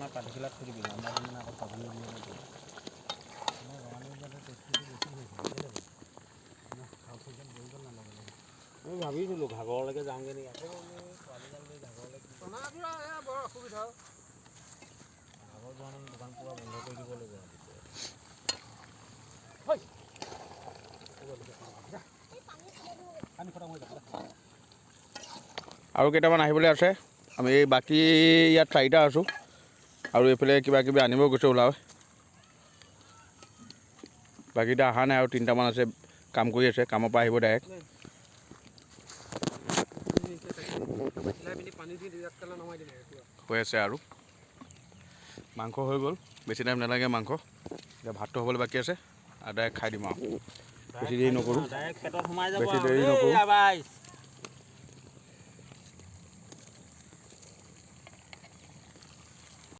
আপোনাৰ পাতিখিলাত থৈ দিবি ঠাণ্ডা দিন আকৌ পানী দিয়ে ৰঙালী যাতে টেষ্টিটো বেছি হৈছে মই ভাবিছিলোঁ ঘাগৰলৈকে যাওঁগৈ নেকি আকৌ ছোৱালীগাল লৈ ঘাগৰলৈ বৰ অসুবিধা ঘাগৰ যোৱা মানে দোকান পুৰা বন্ধ কৰি দিব লাগিব আৰু কেইটামান আহিবলৈ আছে আমি বাকী ইয়াত 4টা আছোঁ আৰু এইফালে কিবা কিবি আনিব গৈছে ওলায় বাকীটা অহা নাই আৰু 3টামান আছে কাম কৰি আছে কামৰ পৰা আহিব ডাইৰেক্ট হৈ আছে আৰু মাংস হৈ গ'ল বেছি টাইম নালাগে মাংস এতিয়া ভাতটো হ'বলৈ বাকী আছে আৰু ডাইৰেক্ট খাই দিম আৰু বেছি দেৰি নকৰোঁ